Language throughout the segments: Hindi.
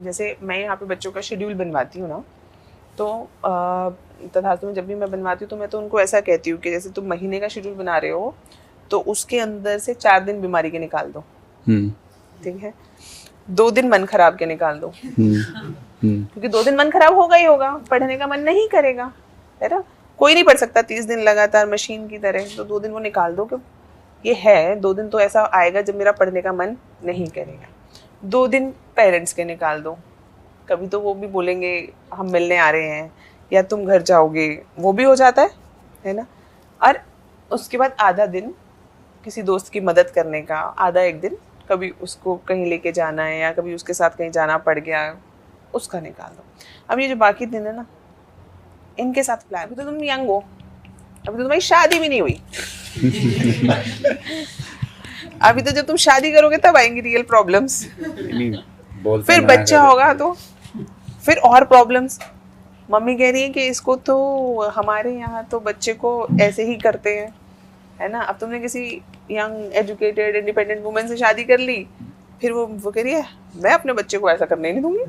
जैसे मैं यहाँ पे बच्चों का शेड्यूल बनवाती हूँ ना, तो तथास्तु में जब भी मैं बनवाती हूँ तो मैं तो उनको ऐसा कहती हूँ कि जैसे तुम महीने का शेड्यूल बना रहे हो तो उसके अंदर से 4 दिन बीमारी के निकाल दो, ठीक है, 2 दिन मन खराब के निकाल दो, क्योंकि 2 दिन मन खराब होगा ही होगा, पढ़ने का मन नहीं करेगा, है ना। कोई नहीं पढ़ सकता 30 दिन लगातार मशीन की तरह, तो 2 दिन वो निकाल दो कि ये है 2 दिन तो ऐसा आएगा जब मेरा पढ़ने का मन नहीं करेगा। 2 दिन पेरेंट्स के निकाल दो, कभी तो वो भी बोलेंगे हम मिलने आ रहे हैं या तुम घर जाओगे, वो भी हो जाता है ना। और उसके बाद आधा दिन किसी दोस्त की मदद करने का, आधा एक दिन कभी उसको कहीं लेके जाना है या कभी उसके साथ कहीं जाना पड़ गया, उसका निकाल दो। अब ये जो बाकी दिन है ना, इनके साथ प्लान। अभी तो तुम यंग हो, अभी तो तुम्हारी शादी भी नहीं हुई अभी तो जब तुम शादी करोगे तब आएंगी रियल प्रॉब्लम्स, फिर बच्चा होगा तो फिर और प्रॉब्लम्स। मम्मी कह रही है कि इसको तो हमारे यहाँ तो बच्चे को ऐसे ही करते हैं, है ना। अब तुमने किसी यंग एजुकेटेड इंडिपेंडेंट वुमेन से शादी कर ली, फिर वो कह रही है मैं अपने बच्चे को ऐसा करने नहीं दूंगी,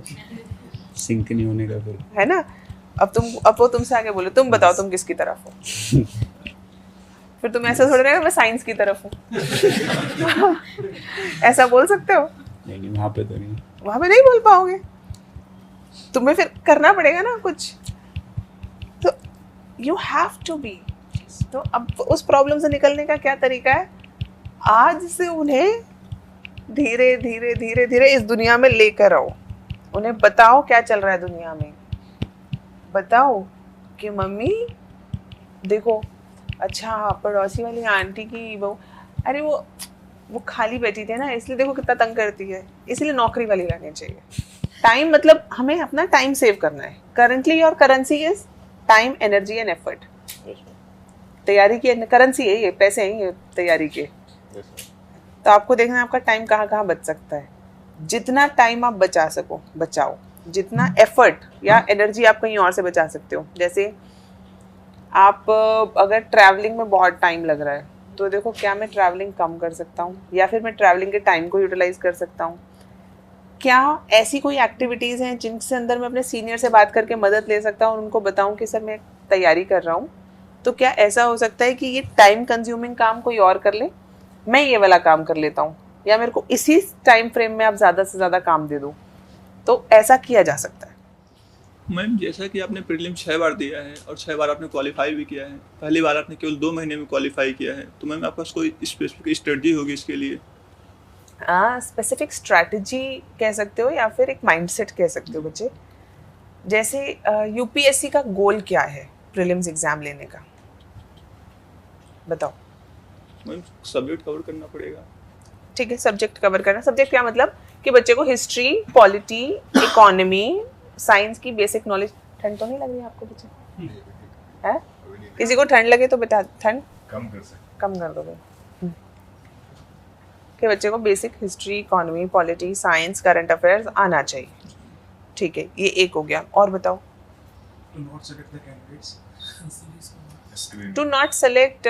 सिंक नहीं होने का फिर, है ना। अब वो तुमसे आगे बोले तुम बताओ तुम किसकी तरफ हो फिर तुम ऐसा थोड़ा रहेगा मैं साइंस की तरफ हूँ ऐसा बोल सकते हो? नहीं, वहाँ पे तो नहीं, वहाँ पे नहीं बोल पाओगे, तुम्हें फिर करना पड़ेगा ना कुछ, तो यू हैव टू बी। तो अब उस प्रॉब्लम से निकलने का क्या तरीका है, आज से उन्हें धीरे धीरे धीरे धीरे इस दुनिया में लेकर आओ, उन्हें बताओ क्या चल रहा है दुनिया में, बताओ कि मम्मी देखो, अच्छा पड़ोसी वाली आंटी की वो, अरे वो खाली बैठी थी ना इसलिए देखो कितना तंग करती है, इसलिए नौकरी वाली लानी चाहिए। टाइम मतलब हमें अपना टाइम सेव करना है। Currently your currency is time, energy and effort. तैयारी की करेंसी है ये, पैसे हैं ये तैयारी के। तो आपको देखना है आपका टाइम कहाँ कहाँ बच सकता है, जितना टाइम आप बचा सको बचाओ, जितना एफर्ट या एनर्जी आप कहीं और से बचा सकते हो। जैसे आप अगर ट्रैवलिंग में बहुत टाइम लग रहा है तो देखो क्या मैं ट्रैवलिंग कम कर सकता हूँ या फिर मैं ट्रैवलिंग के टाइम को यूटिलाइज कर सकता हूँ। क्या ऐसी कोई एक्टिविटीज़ हैं जिनसे अंदर मैं अपने सीनियर से बात करके मदद ले सकता हूँ और उनको बताऊँ कि सर मैं तैयारी कर रहा हूँ, तो क्या ऐसा हो सकता है कि ये टाइम कंज्यूमिंग काम कोई और कर ले, मैं ये वाला काम कर लेता हूँ, या मेरे को इसी टाइम फ्रेम में आप ज़्यादा से ज़्यादा काम दे दो। तो ऐसा किया जा सकता है। मैम जैसा कि आपने प्रीलिम 6 बार दिया है और 6 बार आपने क्वालिफाई भी किया है, पहली बार आपने केवल 2 महीने में क्वालिफाई किया है, तो मैम आपके पास कोई स्पेसिफिक स्ट्रेटजी होगी इसके लिए? स्पेसिफिक स्ट्रैटेजी कह सकते हो या फिर एक माइंडसेट कह सकते हो बच्चे। जैसे यूपीएससी का गोल क्या है प्रीलिम्स एग्जाम लेने का, बताओ। मैम सब्जेक्ट कवर करना पड़ेगा। ठीक है, सब्जेक्ट कवर करना। सब्जेक्ट क्या मतलब कि बच्चे को हिस्ट्री, पॉलिटी, इकोनॉमी, साइंस की बेसिक नॉलेज। ठंड तो नहीं लग रही आपको बच्चे? है किसी को ठंड लगे तो बता, ठंड कम कर दो भाई, कि बच्चे को basic history, economy, polity, science, current affairs आना चाहिए। ठीक है, ये एक हो गया। और बताओ। To not select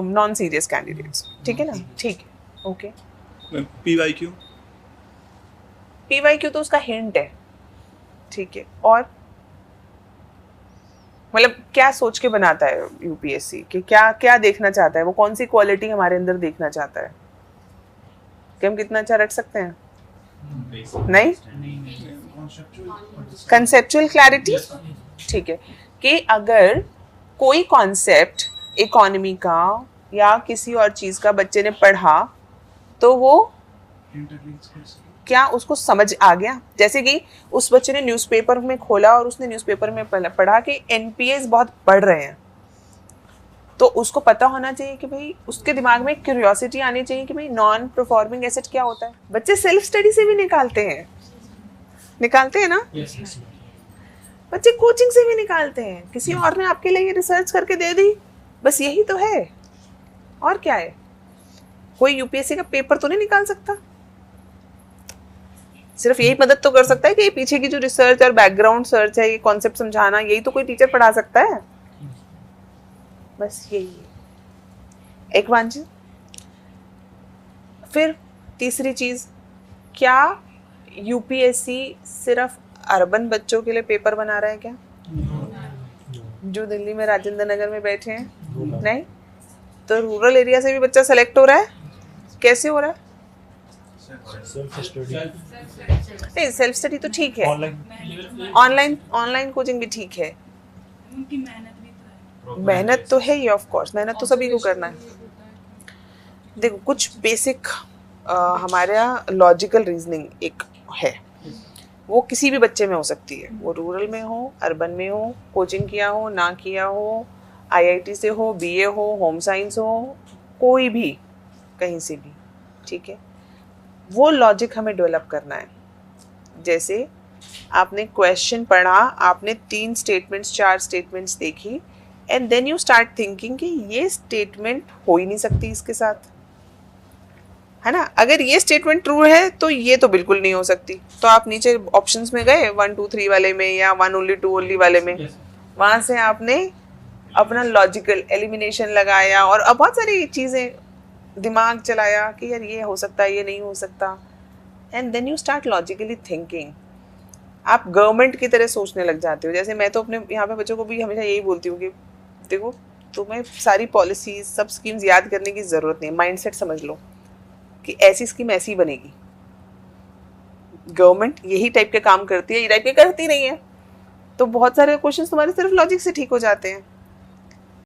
non serious candidates. ठीक है ना, ठीक है, ओके। पीवाईक्यू तो उसका हिंट है, ठीक है। और मतलब क्या सोच के बनाता है यूपीएससी कि क्या क्या देखना चाहता है, वो कौन सी क्वालिटी हमारे अंदर देखना चाहता है कि हम कितना अच्छा रट सकते हैं? नहीं, कंसेप्चुअल क्लैरिटी। ठीक है, कि अगर कोई कॉन्सेप्ट इकोनॉमी का या किसी और चीज़ का बच्चे ने पढ़ा तो वो क्या उसको समझ आ गया। जैसे कि उस बच्चे ने न्यूज़पेपर में खोला और उसने न्यूज़पेपर में पढ़ा कि एनपीएस बहुत बढ़ रहे हैं, तो उसको पता होना चाहिए कि भाई उसके दिमाग में क्यूरियोसिटी आनी चाहिए कि भाई नॉन परफॉर्मिंग एसेट क्या होता है। बच्चे सेल्फ स्टडी से भी निकालते हैं ना, बच्चे कोचिंग से भी निकालते हैं, किसी और ने आपके लिए रिसर्च करके दे दी, बस यही तो है। और क्या है, कोई यूपीएससी का पेपर तो नहीं निकाल सकता, सिर्फ यही मदद तो कर सकता है कि ये पीछे की जो रिसर्च और बैकग्राउंड सर्च है, ये कॉन्सेप्ट समझाना, यही तो कोई टीचर पढ़ा सकता है, बस यही है। एक वांछित। फिर तीसरी चीज, क्या यूपीएससी सिर्फ अर्बन बच्चों के लिए पेपर बना रहा है क्या? जो दिल्ली में राजेंद्र नगर में बैठे हैं? नहीं। तो रूरल एरिया से भी बच्चा सेलेक्ट हो रहा है? कैसे हो रहा है? नहीं, सेल्फ स्टडी तो ठीक है, ऑनलाइन कोचिंग भी ठीक है, मेहनत तो है ही, ऑफ कोर्स मेहनत तो सभी को करना है। देखो कुछ बेसिक हमारा लॉजिकल रीजनिंग एक है, वो किसी भी बच्चे में हो सकती है, वो रूरल में हो, अर्बन में हो, कोचिंग किया हो ना किया हो, आईआईटी से हो, बीए हो, होम साइंस हो, कोई भी कहीं से भी, ठीक है। वो लॉजिक हमें डेवलप करना है। जैसे आपने क्वेश्चन पढ़ा, आपने 3 स्टेटमेंट्स 4 स्टेटमेंट्स देखी, and then you start thinking कि ये स्टेटमेंट हो ही नहीं सकती इसके साथ, है ना। अगर ये स्टेटमेंट ट्रू है तो ये तो बिल्कुल नहीं हो सकती, तो आप नीचे ऑप्शंस में गए 1 2 3 वाले में या 1 ओनली 2 ओनली वाले में, वहाँ से आपने अपना लॉजिकल एलिमिनेशन लगाया और अब बहुत सारी चीज़ें दिमाग चलाया कि यार ये हो सकता है, ये नहीं हो सकता, and then you start logically thinking. आप गवर्नमेंट की तरह सोचने लग जाते हो। जैसे मैं तो अपने यहाँ पे बच्चों को भी हमेशा यही बोलती हूँ कि देखो तुम्हें सारी पॉलिसीज सब स्कीम्स याद करने की ज़रूरत नहीं है, माइंडसेट समझ लो कि ऐसी स्कीम ऐसी बनेगी, गवर्नमेंट यही टाइप के काम करती है, ये टाइप के करती नहीं है, तो बहुत सारे क्वेश्चंस तुम्हारे सिर्फ लॉजिक से ठीक हो जाते हैं।